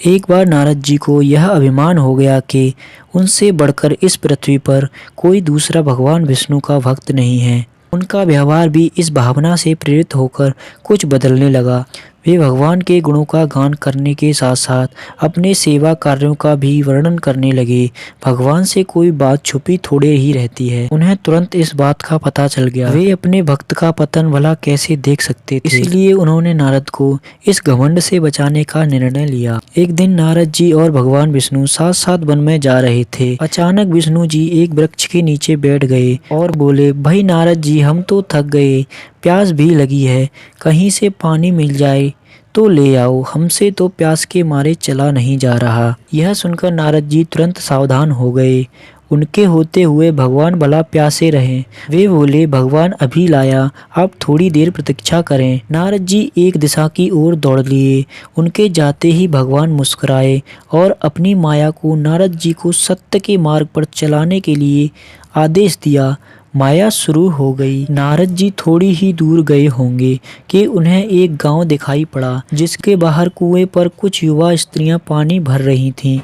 एक बार नारद जी को यह अभिमान हो गया कि उनसे बढ़कर इस पृथ्वी पर कोई दूसरा भगवान विष्णु का भक्त नहीं है। उनका व्यवहार भी इस भावना से प्रेरित होकर कुछ बदलने लगा। वे भगवान के गुणों का गान करने के साथ साथ अपने सेवा कार्यों का भी वर्णन करने लगे। भगवान से कोई बात छुपी थोड़े ही रहती है। उन्हें तुरंत इस बात का पता चल गया। वे अपने भक्त का पतन भला कैसे देख सकते थे। इसलिए उन्होंने नारद को इस घमंड से बचाने का निर्णय लिया। एक दिन नारद जी और भगवान विष्णु साथ साथ वन में जा रहे थे। अचानक विष्णु जी एक वृक्ष के नीचे बैठ गए और बोले, भाई नारद जी, हम तो थक गए, प्यास भी लगी है, कहीं से पानी मिल जाए तो ले आओ, हमसे तो प्यास के मारे चला नहीं जा रहा। यह सुनकर नारद जी तुरंत सावधान हो गए। उनके होते हुए भगवान भला प्यासे रहे। वे बोले, भगवान अभी लाया, आप थोड़ी देर प्रतीक्षा करें। नारद जी एक दिशा की ओर दौड़ लिए। उनके जाते ही भगवान मुस्कुराए और अपनी माया को नारद जी को सत्य के मार्ग पर चलाने के लिए आदेश दिया। माया शुरू हो गई। नारद जी थोड़ी ही दूर गए होंगे कि उन्हें एक गांव दिखाई पड़ा, जिसके बाहर कुएं पर कुछ युवा स्त्रियां पानी भर रही थीं।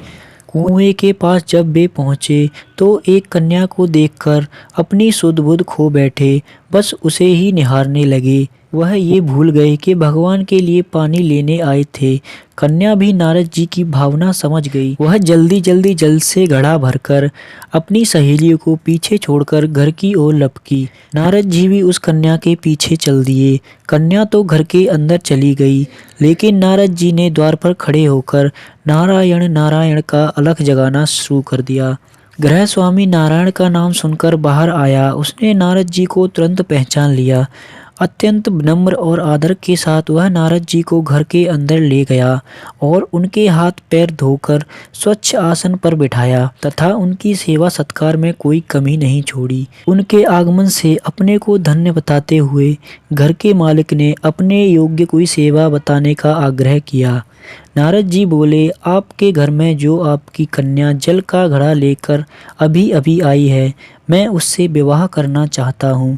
कुएं के पास जब वे पहुंचे तो एक कन्या को देखकर अपनी सुध बुध खो बैठे, बस उसे ही निहारने लगे। वह ये भूल गए कि भगवान के लिए पानी लेने आए थे। कन्या भी नारद जी की भावना समझ गई। वह जल्दी जल्दी जल से घड़ा भरकर अपनी सहेलियों को पीछे छोड़कर घर की ओर लपकी। नारद जी भी उस कन्या के पीछे चल दिए। कन्या तो घर के अंदर चली गई, लेकिन नारद जी ने द्वार पर खड़े होकर नारायण नारायण का अलख जगाना शुरू कर दिया। गृह स्वामी नारायण का नाम सुनकर बाहर आया। उसने नारद जी को तुरंत पहचान लिया। अत्यंत विनम्र और आदर के साथ वह नारद जी को घर के अंदर ले गया और उनके हाथ पैर धोकर स्वच्छ आसन पर बिठाया तथा उनकी सेवा सत्कार में कोई कमी नहीं छोड़ी। उनके आगमन से अपने को धन्य बताते हुए घर के मालिक ने अपने योग्य कोई सेवा बताने का आग्रह किया। नारद जी बोले, आपके घर में जो आपकी कन्या जल का घड़ा लेकर अभी अभी आई है, मैं उससे विवाह करना चाहता हूँ।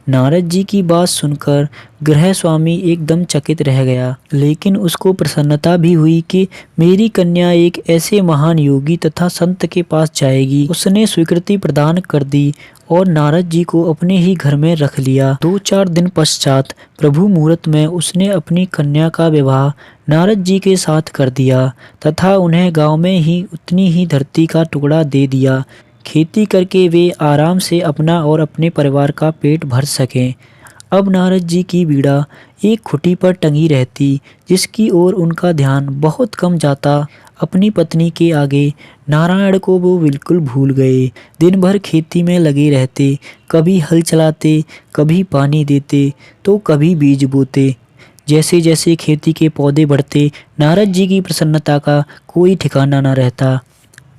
नारद जी की बात सुनकर गृह स्वामी एकदम चकित रह गया, लेकिन उसको प्रसन्नता भी हुई कि मेरी कन्या एक ऐसे महान योगी तथा संत के पास जाएगी। उसने स्वीकृति प्रदान कर दी और नारद जी को अपने ही घर में रख लिया। 2-4 दिन पश्चात प्रभु मुहूर्त में उसने अपनी कन्या का विवाह नारद जी के साथ कर दिया तथा उन्हें गांव में ही उतनी ही धरती का टुकड़ा दे दिया। खेती करके वे आराम से अपना और अपने परिवार का पेट भर सकें। अब नारद जी की बीड़ा एक खुटी पर टंगी रहती, जिसकी ओर उनका ध्यान बहुत कम जाता। अपनी पत्नी के आगे नारायण को वो बिल्कुल भूल गए। दिन भर खेती में लगे रहते, कभी हल चलाते, कभी पानी देते तो कभी बीज बोते। जैसे जैसे खेती के पौधे बढ़ते, नारद जी की प्रसन्नता का कोई ठिकाना न रहता।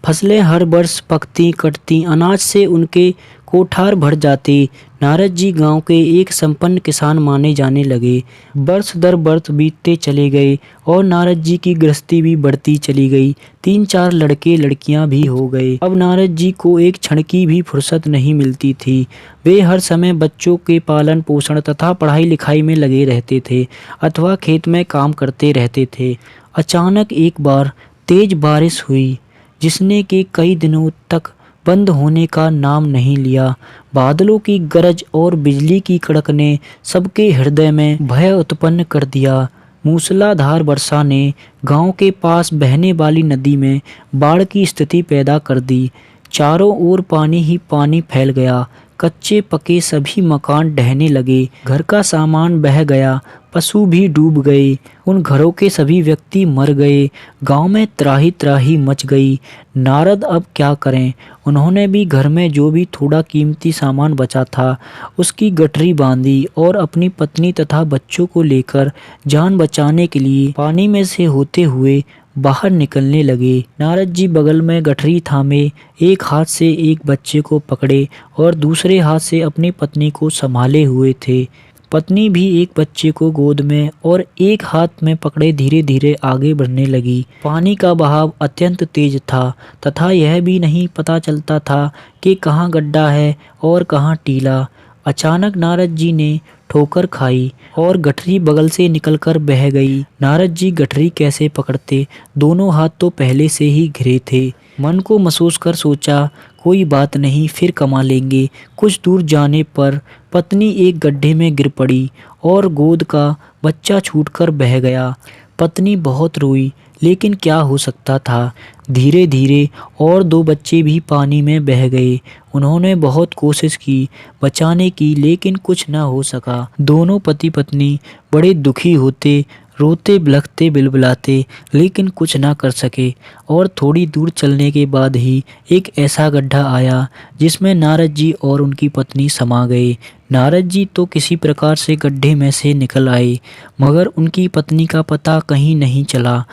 फसलें हर वर्ष पकती कटती, अनाज से उनके कोठार भर जाते। नारद जी गांव के एक संपन्न किसान माने जाने लगे। वर्ष दर वर्ष बीतते चले गए और नारद जी की गृहस्थी भी बढ़ती चली गई। 3-4 लड़के लड़कियां भी हो गए। अब नारद जी को एक क्षण की भी फुर्सत नहीं मिलती थी। वे हर समय बच्चों के पालन पोषण तथा पढ़ाई लिखाई में लगे रहते थे अथवा खेत में काम करते रहते थे। अचानक एक बार तेज बारिश हुई, जिसने कि कई दिनों तक बंद होने का नाम नहीं लिया। बादलों की गरज और बिजली की कड़क ने सबके हृदय में भय उत्पन्न कर दिया। मूसलाधार वर्षा ने गांव के पास बहने वाली नदी में बाढ़ की स्थिति पैदा कर दी। चारों ओर पानी ही पानी फैल गया। कच्चे पके सभी मकान ढहने लगे। घर का सामान बह गया, पशु भी डूब गए। उन घरों के सभी व्यक्ति मर गए। गांव में त्राही त्राही मच गई। नारद अब क्या करें? उन्होंने भी घर में जो भी थोड़ा कीमती सामान बचा था उसकी गठरी बांधी और अपनी पत्नी तथा बच्चों को लेकर जान बचाने के लिए पानी में से होते हुए बाहर निकलने लगे। नारद जी बगल में गठरी थामे एक हाथ से एक बच्चे को पकड़े और दूसरे हाथ से अपनी पत्नी को संभाले हुए थे। पत्नी भी एक बच्चे को गोद में और एक हाथ में पकड़े धीरे धीरे आगे बढ़ने लगी। पानी का बहाव अत्यंत तेज था तथा यह भी नहीं पता चलता था कि कहाँ गड्ढा है और कहाँ टीला। अचानक नारद जी ने ठोकर खाई और गठरी बगल से निकलकर बह गई। नारद जी गठरी कैसे पकड़ते, दोनों हाथ तो पहले से ही घिरे थे। मन को महसूस कर सोचा कोई बात नहीं, फिर कमा लेंगे। कुछ दूर जाने पर पत्नी एक गड्ढे में गिर पड़ी और गोद का बच्चा छूटकर बह गया। पत्नी बहुत रोई, लेकिन क्या हो सकता था। धीरे धीरे और 2 बच्चे भी पानी में बह गए। उन्होंने बहुत कोशिश की बचाने की, लेकिन कुछ न हो सका। दोनों पति पत्नी बड़े दुखी होते, रोते बिलखते बिलबिलाते, लेकिन कुछ ना कर सके। और थोड़ी दूर चलने के बाद ही एक ऐसा गड्ढा आया जिसमें नारद जी और उनकी पत्नी समा गए। नारद जी तो किसी प्रकार से गड्ढे में से निकल आए, मगर उनकी पत्नी का पता कहीं नहीं चला।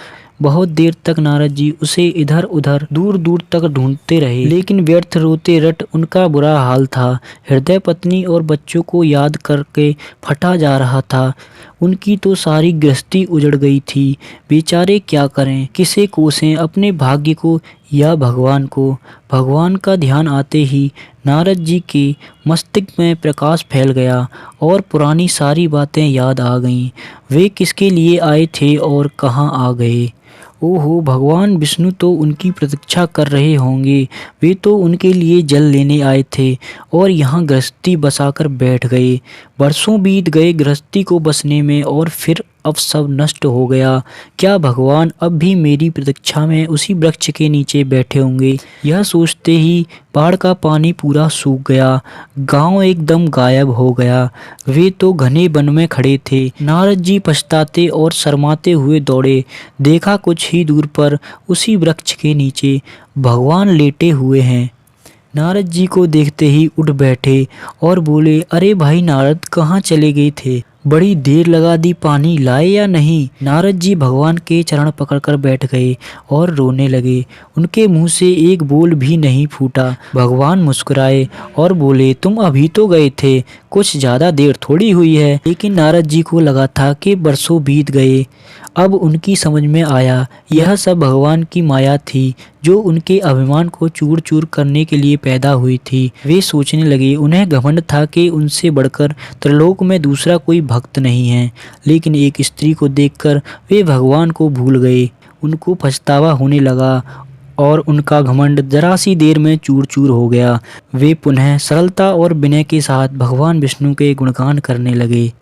बहुत देर तक नारद जी उसे इधर उधर दूर दूर तक ढूंढते रहे, लेकिन व्यर्थ। रोते रट उनका बुरा हाल था। हृदय पत्नी और बच्चों को याद करके फटा जा रहा था। उनकी तो सारी गृहस्थी उजड़ गई थी। बेचारे क्या करें, किसे कोसें, अपने भाग्य को या भगवान को। भगवान का ध्यान आते ही नारद जी के मस्तिष्क में प्रकाश फैल गया और पुरानी सारी बातें याद आ गईं। वे किसके लिए आए थे और कहाँ आ गए। ओहो, भगवान विष्णु तो उनकी प्रतीक्षा कर रहे होंगे। वे तो उनके लिए जल लेने आए थे और यहाँ गृहस्थी बसाकर बैठ गए। बरसों बीत गए गृहस्थी को बसने में और फिर अब सब नष्ट हो गया। क्या भगवान अब भी मेरी प्रतीक्षा में उसी वृक्ष के नीचे बैठे होंगे। यह सोचते ही बाढ़ का पानी पूरा सूख गया। गांव एकदम गायब हो गया। वे तो घने वन में खड़े थे। नारद जी पछताते और शर्माते हुए दौड़े। देखा कुछ ही दूर पर उसी वृक्ष के नीचे भगवान लेटे हुए हैं। नारद जी को देखते ही उठ बैठे और बोले, अरे भाई नारद, कहाँ चले गए थे? बड़ी देर लगा दी, पानी लाए या नहीं? नारद जी भगवान के चरण पकड़कर बैठ गए और रोने लगे। उनके मुंह से एक बोल भी नहीं फूटा। भगवान मुस्कुराए और बोले, तुम अभी तो गए थे, कुछ ज़्यादा देर थोड़ी हुई है। लेकिन नारद जी को लगा था कि बरसों बीत गए। अब उनकी समझ में आया यह सब भगवान की माया थी, जो उनके अभिमान को चूर चूर करने के लिए पैदा हुई थी। वे सोचने लगे, उन्हें घमंड था कि उनसे बढ़कर त्रिलोक में दूसरा कोई भक्त नहीं है। लेकिन एक स्त्री को देखकर वे भगवान को भूल गए। उनको पछतावा होने लगा और उनका घमंड जरा सी देर में चूर चूर हो गया। वे पुनः सरलता और विनय के साथ भगवान विष्णु के गुणगान करने लगे।